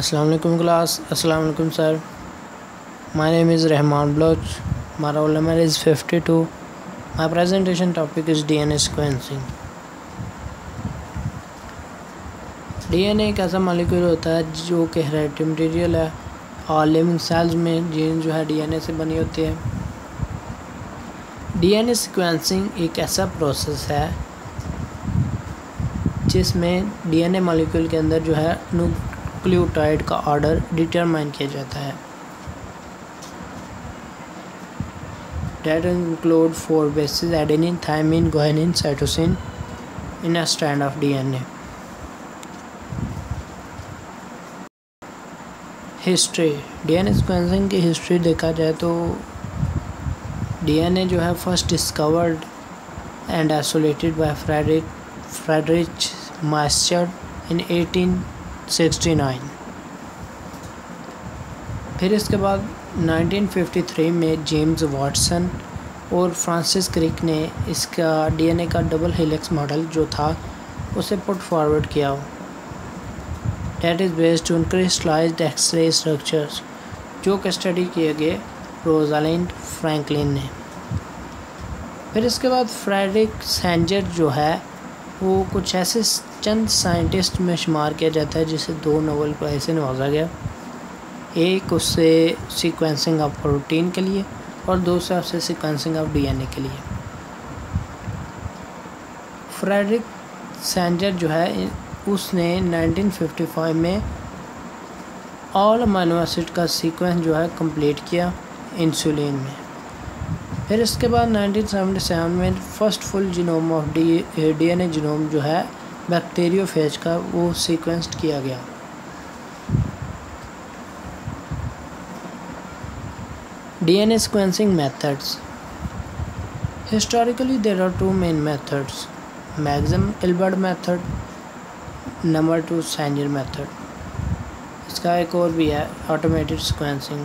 अस्सलाम वालेकुम क्लास। अस्सलाम वालेकुम sir. My name is Rahman Baloch. My roll number is 52. My presentation topic is DNA sequencing. DNA एक ऐसा मॉलिक्यूल होता है जो कि हेरेडिटरी मटेरियल है और लिविंग सेल्स में जीन जो है DNA से बनी होती है। DNA सीक्वेंसिंग एक ऐसा प्रोसेस है जिसमें DNA मॉलिक्यूल के अंदर जो है न्यूक्लियोटाइड का ऑर्डर डिटरमाइन किया जाता है। That include 4 bases: adenine, thymine, guanine, cytosine in a strand of DNA. History, DNA sequencing की हिस्ट्री देखा जाए तो DNA जो है first discovered and isolated by Friedrich Miescher in 1869। फिर इसके बाद 1953 में जेम्स वाटसन और फ्रांसिस क्रिक ने इसका DNA का डबल हेलिक्स मॉडल जो था उसे पुट फॉरवर्ड किया। That is based on crystallised X-ray structures जो कि स्टडी किए गए रोजालिंड फ्रैंकलिन ने। फिर इसके बाद फ्रेडरिक सेंजर जो है वो कुछ ऐसे चंद साइंटिस्ट में शुमार किया जाता है जिसे 2 नोबेल प्राइज़ से नवाजा गया। एक उससे सीक्वेंसिंग ऑफ प्रोटीन के लिए और दूसरा उससे सीक्वेंसिंग ऑफ DNA के लिए। फ्रेडरिक सेंजर जो है उसने 1955 में ऑल अमीनो एसिड का सीक्वेंस जो है कंप्लीट किया इंसुलिन में। फिर इसके बाद 1977 में first full genome of DNA genome जो है बैक्टीरियोफेज का वो सीक्वेंस किया गया। DNA sequencing methods. Historically, there are 2 main methods: Maxam-Gilbert method, number 2 Sanger method. इसका एक और भी है ऑटोमेटेड सीक्वेंसिंग,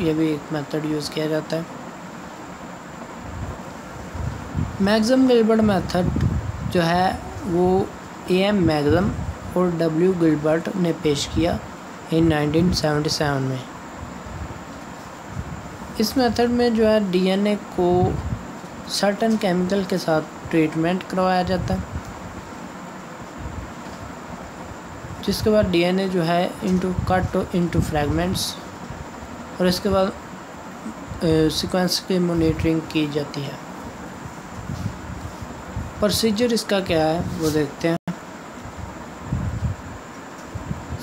ये भी एक मेथड यूज़ किया जाता है। मैक्सम-गिल्बर्ट मेथड जो है वो AM मैक्सम और W गिल्बर्ट ने पेश किया इन 1977 में। इस मेथड में जो है DNA को सर्टन केमिकल के साथ ट्रीटमेंट करवाया जाता है, जिसके बाद DNA जो है कट इनटू फ्रैगमेंट्स और इसके बाद सीक्वेंस की मॉनिटरिंग की जाती है। प्रोसीजर इसका क्या है वो देखते हैं।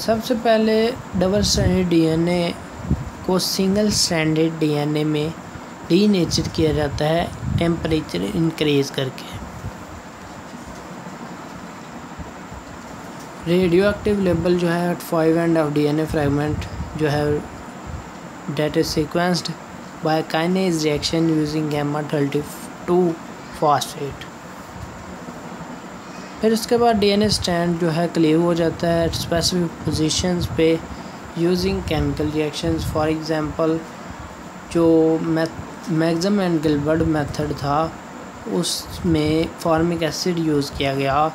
सबसे पहले डबल स्ट्रैंडेड DNA को सिंगल स्ट्रैंडेड DNA में डीनेचर किया जाता है टेम्परेचर इंक्रीज करके। रेडियो एक्टिव लेबल जो है at 5 end of DNA fragment जो है that is sequenced by kinase reaction using gamma-32 phosphate. फिर उसके बाद DNA स्ट्रैंड जो है क्लीव हो जाता है स्पेसिफिक पोजीशंस पे using chemical reactions. For example जो मैक्सम एंड गिल्बर्ट मेथड था उसमें फॉर्मिक एसिड यूज़ किया गया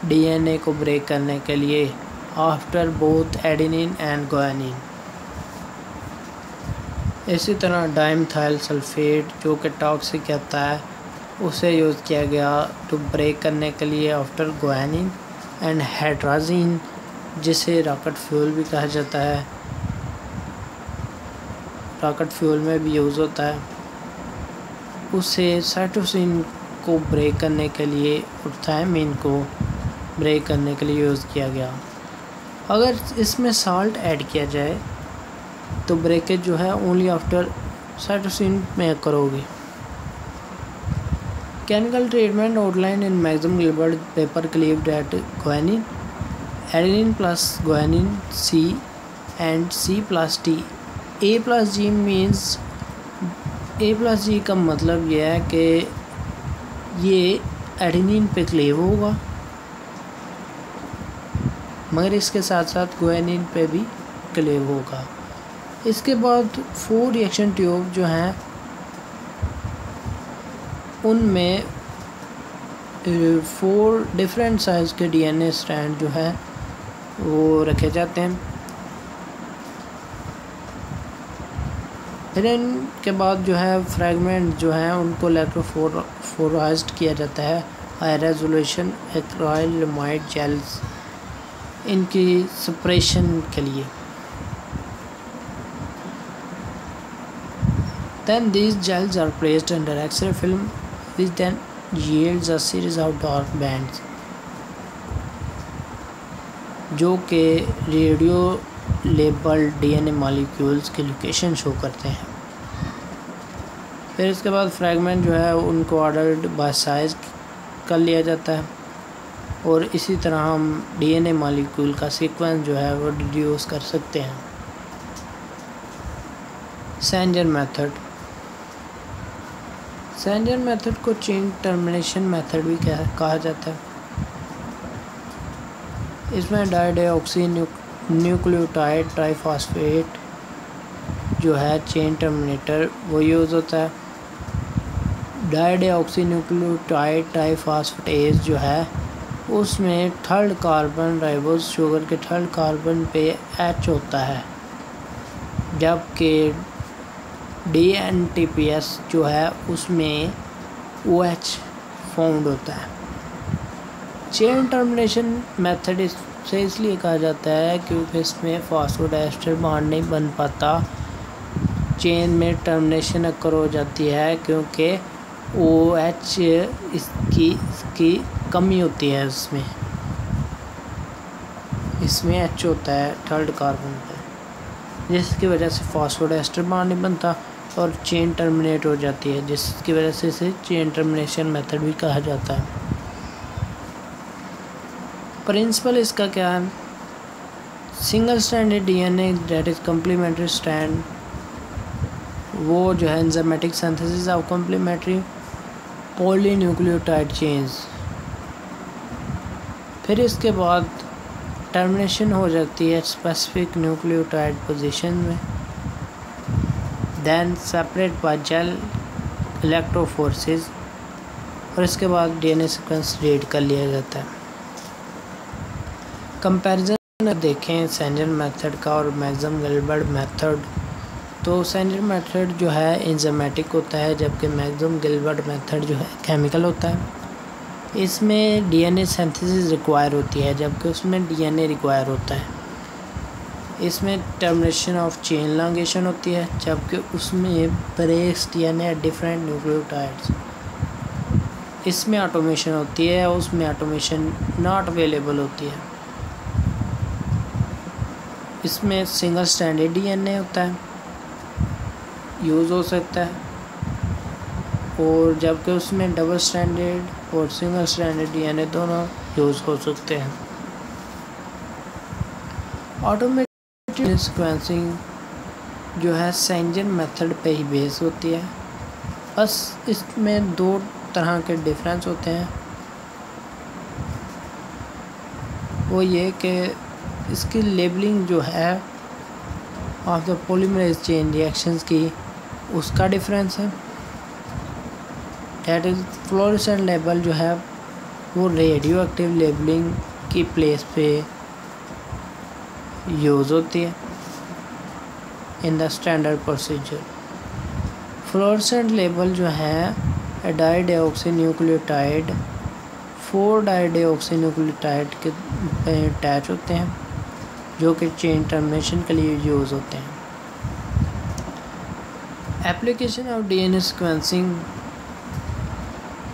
DNA को ब्रेक करने के लिए after both adenine and guanine. इसी तरह डाइमेथाइल सल्फेट जो कि टॉक्सिक कहता है उसे यूज़ किया गया टू ब्रेक करने के लिए आफ्टर गुआनिन एंड हेट्राजीन जिसे रॉकेट फ्यूल भी कहा जाता है, रॉकेट फ्यूल में भी यूज़ होता है। उसे साइटोसिन को ब्रेक करने के लिए और थायमिन को ब्रेक करने के लिए यूज़ किया गया। अगर इसमें साल्ट ऐड किया जाए तो ब्रेकेज जो है ओनली आफ्टर साइटोसिन में करोगे। Chemical treatment outline in Maxam Gilbert paper cleaved at guanine, adenine plus guanine C and C plus T. A plus G means A plus G का मतलब यह है कि ये एडेनिन पे क्लेव होगा मगर इसके साथ साथ गुआनिन पे भी क्लेव होगा। इसके बाद 4 रिएक्शन ट्यूब जो हैं उनमें 4 डिफरेंट साइज़ के DNA स्ट्रैंड जो है वो रखे जाते हैं। फिर इनके बाद जो है फ्रैगमेंट जो हैं उनको इलेक्ट्रोफोराइज्ड किया जाता है हाई रेजोल्यूशन एक्राइलमाइड जेल्स इनकी सेपरेशन के लिए। Then these gels are placed under X-ray film which then yields a series of dark bands जो कि रेडियो लेबल डीएनए मॉलिक्यूल्स की लोकेशन शो करते हैं। फिर इसके बाद फ्रैगमेंट जो है उनको ऑर्डर्ड बाय साइज कर लिया जाता है और इसी तरह हम डीएनए मॉलिक्यूल का सीक्वेंस जो है वो डिड्यूस कर सकते हैं। सेंजर मेथड को चेन टर्मिनेशन मेथड भी कहा जाता है। इसमें डाइऑक्सी न्यूक्लियोटाइड ट्राइफॉस्फेट जो है चेन टर्मिनेटर वो यूज़ होता है। डाइऑक्सी न्यूक्लियोटाइड ट्राइफॉस्फेटेज जो है उसमें थर्ड कार्बन राइबोज शुगर के थर्ड कार्बन पे H होता है, जबकि DNTPS जो है उसमें OH फाउंड होता है। चेन टर्मिनेशन मेथड से इसलिए कहा जाता है क्योंकि इसमें फॉस्फोडाइस्टर बॉन्ड नहीं बन पाता, चेन में टर्मिनेशन अकर हो जाती है क्योंकि OH इसकी कमी होती है। इसमें H होता है थर्ड कार्बन पे, जिसकी वजह से फॉस्फोडाइस्टर बॉन्ड नहीं बनता और चेन टर्मिनेट हो जाती है, जिसकी वजह से इसे चेन टर्मिनेशन मेथड भी कहा जाता है। प्रिंसिपल इसका क्या है? Single stranded DNA that is complementary strand वो जो है enzymatic synthesis of complementary polynucleotide chains. फिर इसके बाद टर्मिनेशन हो जाती है स्पेसिफिक न्यूक्लियोटाइड पोजीशन में, then separate by gel electrophoresis और इसके बाद डीएनए सीक्वेंस रीड कर लिया जाता है। कंपैरिजन देखें सेंजर मेथड का और मैक्सम गिलबर्ट मेथड, तो सेंजर मेथड जो है एंजाइमेटिक होता है जबकि मैक्सम गिलबर्ट मेथड जो है केमिकल होता है। इसमें डीएनए सिंथेसिस रिक्वायर होती है जबकि उसमें डीएनए रिक्वायर होता है। इसमें टर्मिनेशन ऑफ चेन एलोंगेशन होती है जबकि उसमें ब्रेक्स डीएनए डिफरेंट न्यूक्लियोटाइड्स। इसमें ऑटोमेशन होती है और उसमें ऑटोमेशन नॉट अवेलेबल होती है। इसमें सिंगल स्ट्रैंडेड डीएनए होता है, यूज़ हो सकता है, और जबकि उसमें डबल स्ट्रैंडेड और सिंगल स्ट्रैंडेड डीएनए दोनों यूज़ हो सकते हैं। ऑटोमेटिक सीक्वेंसिंग जो है सेंजर मेथड पे ही बेस होती है, बस इसमें दो तरह के डिफरेंस होते हैं। वो ये कि इसकी लेबलिंग जो है of the polymerase chain reactions की उसका डिफरेंस है। दैट इज़ फ्लोरेसेंट लेबल जो है वो रेडियो एक्टिव लेबलिंग की प्लेस पे यूज़ होती है in the standard procedure. Fluorescent label जो है डाइऑक्सी न्यूक्लियोटाइड 4 डाइऑक्सी न्यूक्लियोटाइड के अटैच होते हैं जो कि चेन टर्मिनेशन के लिए यूज़ होते हैं। एप्लीकेशन ऑफ डीएनए सीक्वेंसिंग,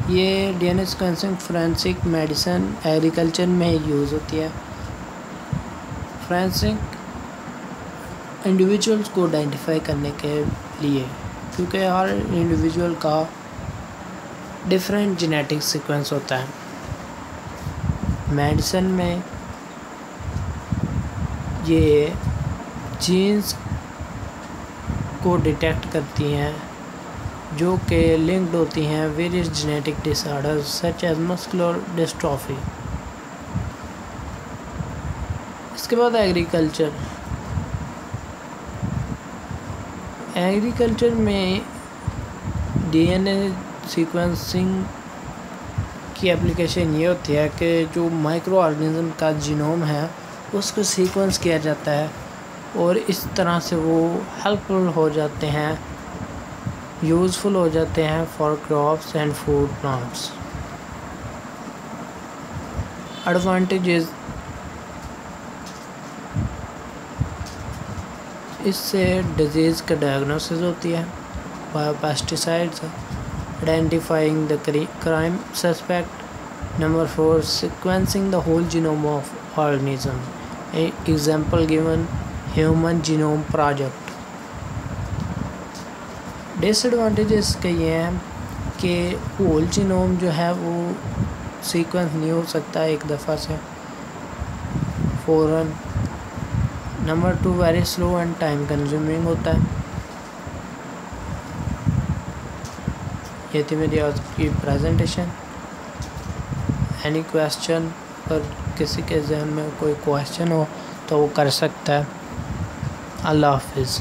ये DNA sequencing forensic medicine agriculture में यूज़ होती है। फोरेंसिक इंडिविजुअल्स को आइडेंटिफाई करने के लिए, क्योंकि हर इंडिविजुअल का डिफरेंट जेनेटिक सीक्वेंस होता है। मेडिसिन में ये जीन्स को डिटेक्ट करती हैं जो कि लिंक्ड होती हैं various genetic disorders such as muscular dystrophy. इसके बाद एग्रीकल्चर में डीएनए सीक्वेंसिंग की एप्लीकेशन ये होती है कि जो माइक्रो ऑर्गेनिज्म का जीनोम है उसको सीक्वेंस किया जाता है और इस तरह से वो हेल्पफुल हो जाते हैं, यूज़फुल हो जाते हैं for crops and food plants. Advantages, इससे डिजीज़ का डायग्नोसिस होती है, biopesticides, identifying the crime suspect. Number 4, sequencing the whole genome of organism, example given human genome project. Disadvantages के ये हैं कि होल जीनोम जो है वो सीक्वेंस नहीं हो सकता एक दफ़ा से फ़ौरन। Number 2, very slow and time consuming होता है। ये थी मेरी आज की प्रेजेंटेशन। एनी क्वेश्चन, पर किसी के जहन में कोई क्वेश्चन हो तो वो कर सकता है। अल्लाह हाफिज़।